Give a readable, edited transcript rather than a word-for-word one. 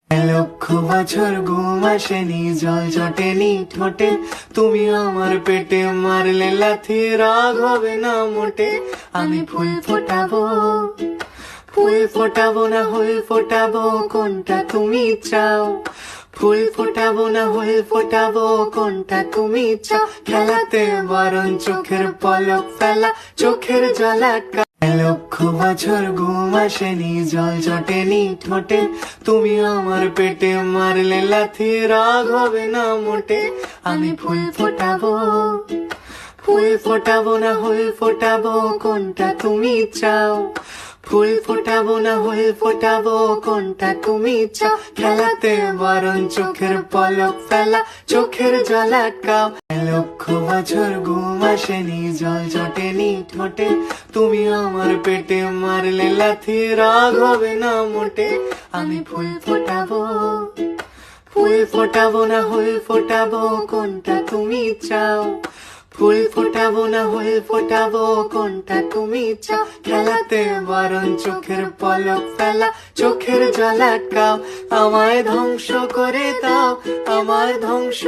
লক্ষ বছর ঘুম আসেনি, জল জটেনি ঠোঁটে, তুমি আমার পেটে মারলে লাথি, রাগ হবে না মোটে। আমি ফুল ফোটাবো, ফুল ফোটাবো না হুল ফোটাবো, কোনটা তুমি চাও? ফুল ফোটাবো না হুল ফোটাবো, কোনটা তুমি চাও? খেলাতে বারণ, চোখের পলক ফেলা, চোখের জল আটকা। লক্ষ বছর ঘুম আসেনি, জল জটেনি ঠোঁটে, তুমি আমার পেটে মারলে লাথি, রাগ হবে না মোটে। আমি ফুল ফোটাবো, ফুল ফোটাবো না হুল ফোটাবো, কোনটা তুমি চাও? ফুল ফোটাবো না হুল ফোটাবো, কোনটা তুমি চাও? খেলাতে বারণ, চোখের পলক ফেলা, চোখের জল আটকাও। লক্ষ বছর ঘুম আসেনি, জল জটেনি ঠোঁটে, তুমি আমার পেটে মারলে লাথি, রাগ হবে না মোটে। আমি ফুল ফোটাবো, ফুল ফোটাবো না হুল ফোটাবো, কোনটা তুমি চাও? ফুল ফোটাবো না হুল ফোটাবো, কোনটা তুমি চাও? খেলাতে বারণ, চোখের পলক ফেলা, চোখের জল আটকাও। আমায় ধ্বংস করে দাও, আমার ধ্বংস